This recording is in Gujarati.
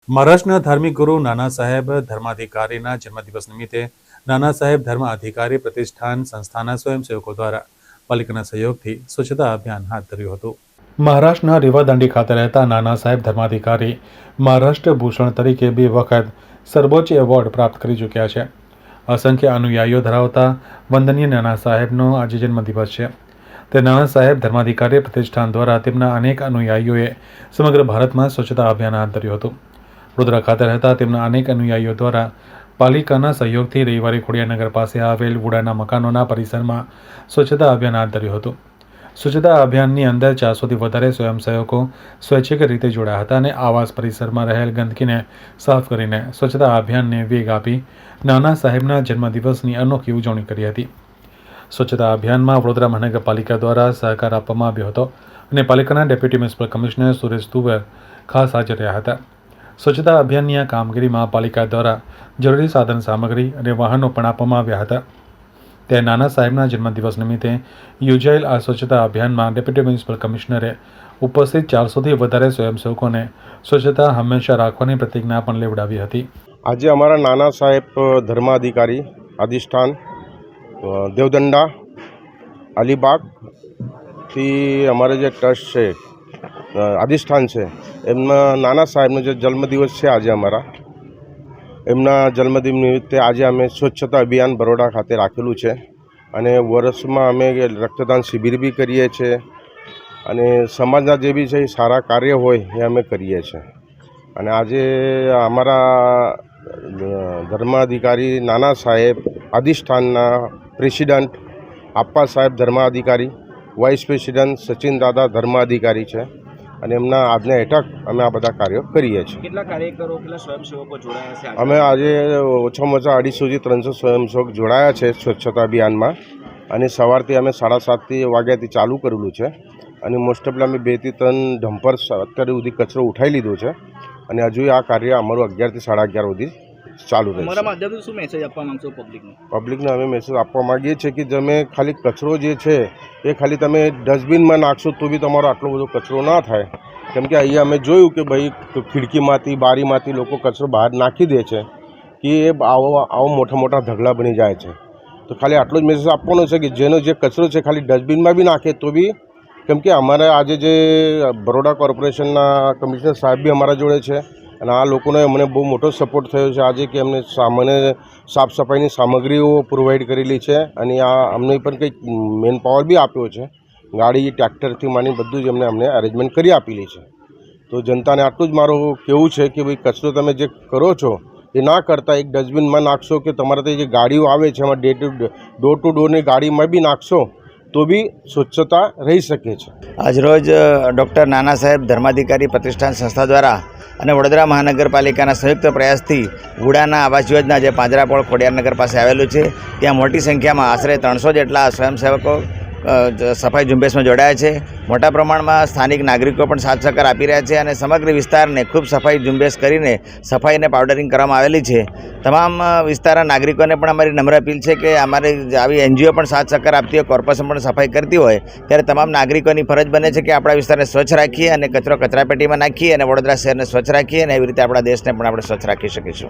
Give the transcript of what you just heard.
મહારાષ્ટ્રના ધાર્મિક ગુરુ નાના સાહેબ ધર્માધિકારીના જન્મદિવસ નિમિત્તે નાના સાહેબ ધર્મ અધિકારી પ્રતિષ્ઠાન સંસ્થાના સ્વયંસેવકો દ્વારા પાલિકાના સહયોગથી સ્વચ્છતા અભિયાન હાથ ધર્યું હતું. મહારાષ્ટ્રના રીવાદાંડી ખાતે રહેતા નાના સાહેબ ધર્માધિકારી મહારાષ્ટ્ર ભૂષણ તરીકે 2 વખત સર્વોચ્ચ એવોર્ડ પ્રાપ્ત કરી ચૂક્યા છે. અસંખ્ય અનુયાયીઓ ધરાવતા વંદનીય નાના સાહેબનો આજે જન્મદિવસ છે. તે નાના સાહેબ ધર્માધિકારી પ્રતિષ્ઠાન દ્વારા તેમના અનેક અનુયાયીઓએ સમગ્ર ભારતમાં સ્વચ્છતા અભિયાન હાથ ધર્યું હતું. વડોદરા ખાતે રહેતા તેમના અનેક અનુયાયીઓ દ્વારા પાલિકાના સહયોગથી રવિવારે ખોડિયારનગર પાસે આવેલ વુડાના મકાનોના પરિસરમાં સ્વચ્છતા અભિયાન હાથ ધર્યું હતું. સ્વચ્છતા અભિયાનની અંદર 400થી વધારે સ્વયંસેવકો સ્વૈચ્છિક રીતે જોડાયા હતા અને આવાસ પરિસરમાં રહેલ ગંદકીને સાફ કરીને સ્વચ્છતા અભિયાનને વેગ આપી નાના સાહેબના જન્મદિવસની અનોખી ઉજવણી કરી હતી. સ્વચ્છતા અભિયાનમાં વડોદરા મહાનગરપાલિકા દ્વારા સહકાર આપવામાં આવ્યો હતો અને પાલિકાના ડેપ્યુટી મ્યુનિસિપલ કમિશનર સુરેશ તુવર ખાસ હાજર રહ્યા હતા. સ્વચ્છતા અભિયાનની આ કામગીરીમાં પાલિકા દ્વારા જરૂરી સાધન સામગ્રી અને વાહનો પણ આપવામાં આવ્યા હતા. ત્યારે નાના સાહેબના જન્મદિવસ નિમિત્તે યોજાયેલ આ સ્વચ્છતા અભિયાનમાં ડેપ્યુટી મ્યુનિસિપલ કમિશનરે ઉપસ્થિત 400થી વધારે સ્વયંસેવકોને સ્વચ્છતા હંમેશા રાખવાની પ્રતિજ્ઞા પણ લેવડાવી હતી. આજે અમારા નાના સાહેબ ધર્માધિકારી અધિષ્ઠાન દેવદંડા અલીબાગથી અમારે જે ટ્રસ્ટ છે અધિષ્ઠાન છે એમના નાના સાહેબનો જે જન્મદિવસ છે આજે અમારા એમના જન્મદિન નિમિત્તે આજે અમે સ્વચ્છતા અભિયાન બરોડા ખાતે રાખેલું છે અને વર્ષમાં અમે રક્તદાન શિબિર બી કરીએ છીએ અને સમાજના જે બી છે સારા કાર્ય હોય એ અમે કરીએ છીએ. અને આજે અમારા ધર્માધિકારી નાના સાહેબ અધિષ્ઠાનના president આપ્પા Saheb Dharmadhikari, vice president Sachin દાદા ધર્માધિકારી છે અને એમના આજના હેઠળ અમે આ બધા કાર્યો કરીએ છીએ. કેટલા કાર્યકરો, કેટલા સ્વયંસેવકો જોડાયા છે? અમે આજે ઓછામાં ઓછા 250થી 300 સ્વયંસેવક જોડાયા છે સ્વચ્છતા અભિયાનમાં અને સવારથી અમે 7:30 વાગ્યાથી ચાલુ કરેલું છે અને મોસ્ટ ઓફલી અમે 2 થી 3 ડમ્પર અત્યારે સુધી કચરો ઉઠાવી લીધો છે અને હજુ આ કાર્ય અમારું 11 થી 11:30 સુધી ચાલુ રહેશે. અમારા માધ્યમથી શું મેસેજ આપવા માંગશો પબ્લિકને અમે મેસેજ આપવા માગીએ છીએ કે તમે ખાલી કચરો જે છે એ ખાલી તમે ડસ્ટબિનમાં નાખશો તો બી તમારો આટલો બધો કચરો ના થાય. કેમ કે અહીંયા અમે જોયું કે ભાઈ ખિડકીમાંથી બારીમાંથી લોકો કચરો બહાર નાખી દે છે કે એ આવો મોટા મોટા ઢગલા બની જાય છે. તો ખાલી આટલો જ મેસેજ આપવાનો છે કે જેનો જે કચરો છે ખાલી ડસ્ટબિનમાં બી નાખે તો બી, કેમ કે અમારે આજે જે બરોડા કોર્પોરેશનના કમિશનર સાહેબ બી અમારા જોડે છે અને આ લોકોને અમને બહુ મોટો સપોર્ટ થયો છે આજે કે અમને સાફ સફાઈની સામગ્રીઓ પ્રોવાઈડ કરેલી છે અને આ અમને પણ કંઈક મેન પાવર બી આપ્યો છે. ગાડી ટ્રેક્ટરથી માંડી બધું જ અમને અરેન્જમેન્ટ કરી આપેલી છે. તો જનતાને આટલું જ મારું કહેવું છે કે ભાઈ કચરો તમે જે કરો છો એ ના કરતાં એક ડસ્ટબિનમાં નાખશો કે તમારા ત્યાં જે ગાડીઓ આવે છે એમાં ડોર ટુ ડોરની ગાડીમાં બી નાખશો તો બી સ્વચ્છતા રહી શકે છે. આજરોજ ડૉક્ટર નાના સાહેબ ધર્માધિકારી પ્રતિષ્ઠાન સંસ્થા દ્વારા અને વડોદરા મહાનગરપાલિકાના સંયુક્ત પ્રયાસથી વુડાના આવાસ યોજના જે પાંજરાપોળ ખોડિયારનગર પાસે આવેલું છે ત્યાં મોટી સંખ્યામાં આશરે 300 જેટલા સ્વયંસેવકો સફાઈ ઝુંબેશમાં જોડાયા છે. મોટા પ્રમાણમાં સ્થાનિક નાગરિકો પણ સાથ સહકાર આપી રહ્યા છે અને સમગ્ર વિસ્તારને ખૂબ સફાઈ ઝુંબેશ કરીને સફાઈ અને પાવડરિંગ કરવામાં આવેલી છે. તમામ વિસ્તારના નાગરિકોને પણ અમારી નમ્ર અપીલ છે કે અમારી આવી એનજીઓ પણ સાથ સહકાર આપતી હોય, કોર્પોરેશન પણ સફાઈ કરતી હોય ત્યારે તમામ નાગરિકોની ફરજ બને છે કે આપણા વિસ્તારને સ્વચ્છ રાખીએ અને કચરો કચરાપેટીમાં નાખીએ અને વડોદરા શહેરને સ્વચ્છ રાખીએ અને એવી રીતે આપણા દેશને પણ આપણે સ્વચ્છ રાખી શકીશું.